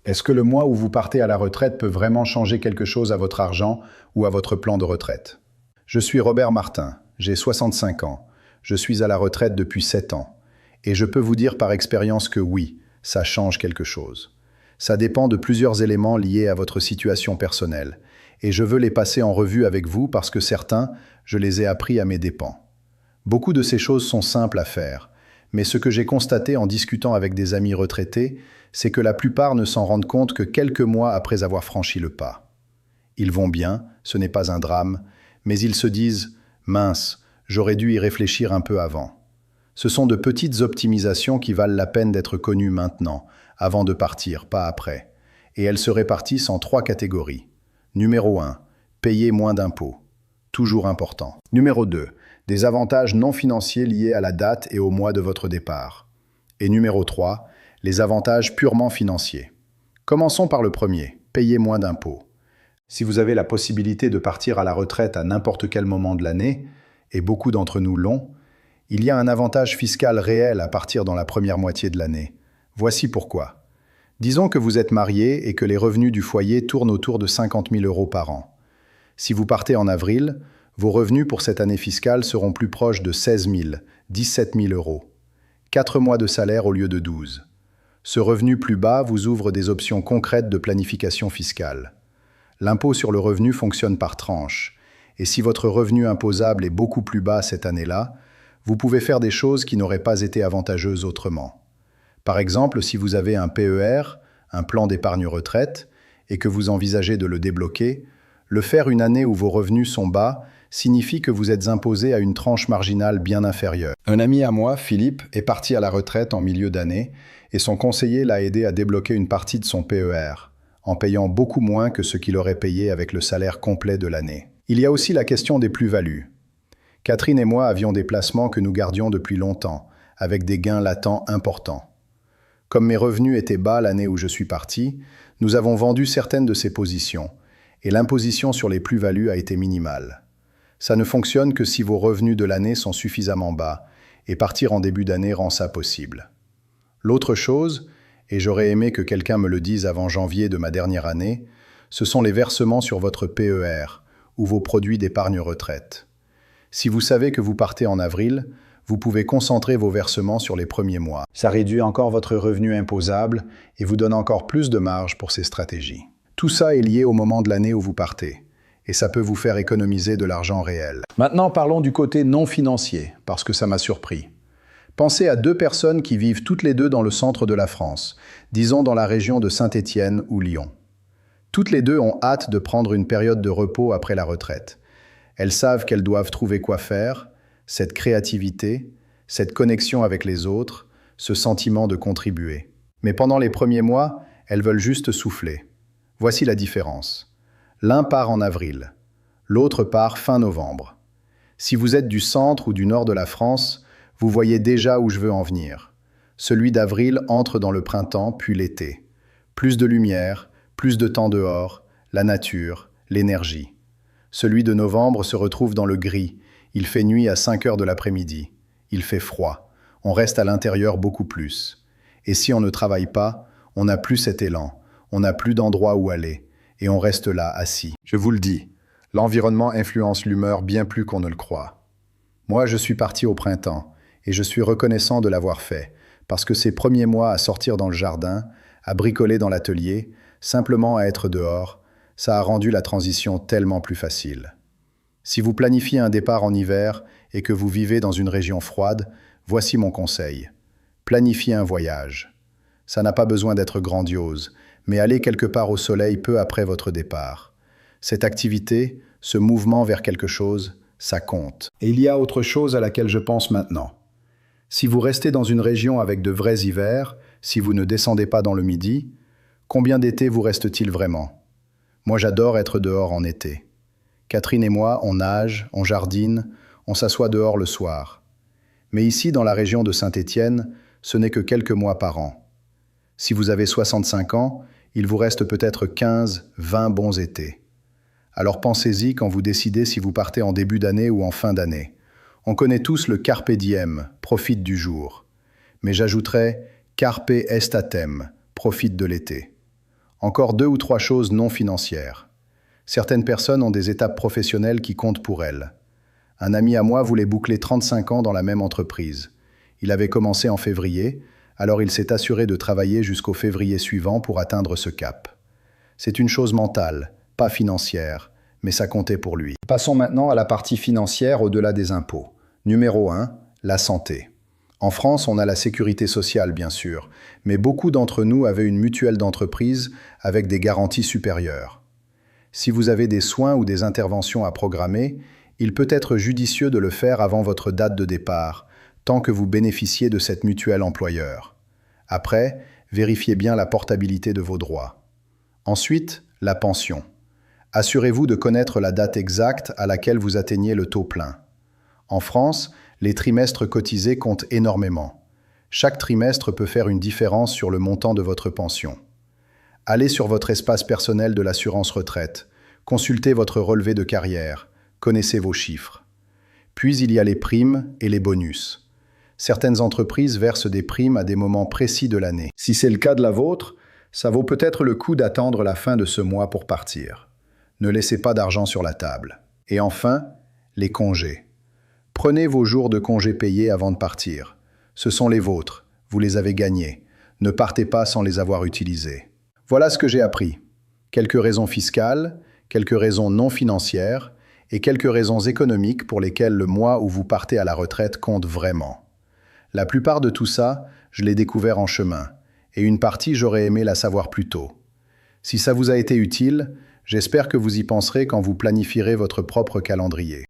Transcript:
Est-ce que le mois où vous partez à la retraite peut vraiment changer quelque chose à votre argent ou à votre plan de retraite? Je suis Robert Martin, j'ai 65 ans, je suis à la retraite depuis 7 ans, et je peux vous dire par expérience que oui, ça change quelque chose. Ça dépend de plusieurs éléments liés à votre situation personnelle, et je veux les passer en revue avec vous parce que certains, je les ai appris à mes dépens. Beaucoup de ces choses sont simples à faire, mais ce que j'ai constaté en discutant avec des amis retraités, c'est que la plupart ne s'en rendent compte que quelques mois après avoir franchi le pas. Ils vont bien, ce n'est pas un drame, mais ils se disent « mince, j'aurais dû y réfléchir un peu avant ». Ce sont de petites optimisations qui valent la peine d'être connues maintenant, avant de partir, pas après. Et elles se répartissent en 3 catégories. Numéro 1, payer moins d'impôts. Toujours important. Numéro 2, des avantages non financiers liés à la date et au mois de votre départ. Et numéro 3, les avantages purement financiers. Commençons par le premier, payer moins d'impôts. Si vous avez la possibilité de partir à la retraite à n'importe quel moment de l'année, et beaucoup d'entre nous l'ont, il y a un avantage fiscal réel à partir dans la première moitié de l'année. Voici pourquoi. Disons que vous êtes marié et que les revenus du foyer tournent autour de 50 000 € par an. Si vous partez en avril, vos revenus pour cette année fiscale seront plus proches de 16 000, 17 000 €. 4 mois de salaire au lieu de 12. Ce revenu plus bas vous ouvre des options concrètes de planification fiscale. L'impôt sur le revenu fonctionne par tranches, et si votre revenu imposable est beaucoup plus bas cette année-là, vous pouvez faire des choses qui n'auraient pas été avantageuses autrement. Par exemple, si vous avez un PER, un plan d'épargne retraite, et que vous envisagez de le débloquer, le faire une année où vos revenus sont bas signifie que vous êtes imposé à une tranche marginale bien inférieure. Un ami à moi, Philippe, est parti à la retraite en milieu d'année et son conseiller l'a aidé à débloquer une partie de son PER, en payant beaucoup moins que ce qu'il aurait payé avec le salaire complet de l'année. Il y a aussi la question des plus-values. Catherine et moi avions des placements que nous gardions depuis longtemps, avec des gains latents importants. Comme mes revenus étaient bas l'année où je suis parti, nous avons vendu certaines de ces positions, et l'imposition sur les plus-values a été minimale. Ça ne fonctionne que si vos revenus de l'année sont suffisamment bas, et partir en début d'année rend ça possible. L'autre chose, et j'aurais aimé que quelqu'un me le dise avant janvier de ma dernière année, ce sont les versements sur votre PER ou vos produits d'épargne retraite. Si vous savez que vous partez en avril, vous pouvez concentrer vos versements sur les premiers mois. Ça réduit encore votre revenu imposable et vous donne encore plus de marge pour ces stratégies. Tout ça est lié au moment de l'année où vous partez, et ça peut vous faire économiser de l'argent réel. Maintenant, parlons du côté non financier, parce que ça m'a surpris. Pensez à 2 personnes qui vivent toutes les deux dans le centre de la France, disons dans la région de Saint-Étienne ou Lyon. Toutes les deux ont hâte de prendre une période de repos après la retraite. Elles savent qu'elles doivent trouver quoi faire, cette créativité, cette connexion avec les autres, ce sentiment de contribuer. Mais pendant les premiers mois, elles veulent juste souffler. Voici la différence. L'un part en avril, l'autre part fin novembre. Si vous êtes du centre ou du nord de la France, vous voyez déjà où je veux en venir. Celui d'avril entre dans le printemps puis l'été. Plus de lumière, plus de temps dehors, la nature, l'énergie. Celui de novembre se retrouve dans le gris. Il fait nuit à 5 heures de l'après-midi. Il fait froid. On reste à l'intérieur beaucoup plus. Et si on ne travaille pas, on n'a plus cet élan. On n'a plus d'endroit où aller. Et on reste là, assis. Je vous le dis, l'environnement influence l'humeur bien plus qu'on ne le croit. Moi, je suis parti au printemps. Et je suis reconnaissant de l'avoir fait. Parce que ces premiers mois à sortir dans le jardin, à bricoler dans l'atelier, simplement à être dehors, ça a rendu la transition tellement plus facile. Si vous planifiez un départ en hiver et que vous vivez dans une région froide, voici mon conseil. Planifiez un voyage. Ça n'a pas besoin d'être grandiose, mais allez quelque part au soleil peu après votre départ. Cette activité, ce mouvement vers quelque chose, ça compte. Et il y a autre chose à laquelle je pense maintenant. Si vous restez dans une région avec de vrais hivers, si vous ne descendez pas dans le Midi, combien d'été vous reste-t-il vraiment? Moi, j'adore être dehors en été. Catherine et moi, on nage, on jardine, on s'assoit dehors le soir. Mais ici, dans la région de Saint-Étienne, ce n'est que quelques mois par an. Si vous avez 65 ans, il vous reste peut-être 15, 20 bons étés. Alors pensez-y quand vous décidez si vous partez en début d'année ou en fin d'année. On connaît tous le carpe diem, profite du jour. Mais j'ajouterais carpe estatem, profite de l'été. Encore 2 ou 3 choses non financières. Certaines personnes ont des étapes professionnelles qui comptent pour elles. Un ami à moi voulait boucler 35 ans dans la même entreprise. Il avait commencé en février, alors il s'est assuré de travailler jusqu'au février suivant pour atteindre ce cap. C'est une chose mentale, pas financière, mais ça comptait pour lui. Passons maintenant à la partie financière au-delà des impôts. Numéro 1, la santé. En France, on a la sécurité sociale, bien sûr, mais beaucoup d'entre nous avaient une mutuelle d'entreprise avec des garanties supérieures. Si vous avez des soins ou des interventions à programmer, il peut être judicieux de le faire avant votre date de départ, tant que vous bénéficiez de cette mutuelle employeur. Après, vérifiez bien la portabilité de vos droits. Ensuite, la pension. Assurez-vous de connaître la date exacte à laquelle vous atteignez le taux plein. En France, les trimestres cotisés comptent énormément. Chaque trimestre peut faire une différence sur le montant de votre pension. Allez sur votre espace personnel de l'assurance retraite, consultez votre relevé de carrière, connaissez vos chiffres. Puis il y a les primes et les bonus. Certaines entreprises versent des primes à des moments précis de l'année. Si c'est le cas de la vôtre, ça vaut peut-être le coup d'attendre la fin de ce mois pour partir. Ne laissez pas d'argent sur la table. Et enfin, les congés. Prenez vos jours de congés payés avant de partir. Ce sont les vôtres, vous les avez gagnés. Ne partez pas sans les avoir utilisés. Voilà ce que j'ai appris. Quelques raisons fiscales, quelques raisons non financières et quelques raisons économiques pour lesquelles le mois où vous partez à la retraite compte vraiment. La plupart de tout ça, je l'ai découvert en chemin, et une partie j'aurais aimé la savoir plus tôt. Si ça vous a été utile, j'espère que vous y penserez quand vous planifierez votre propre calendrier.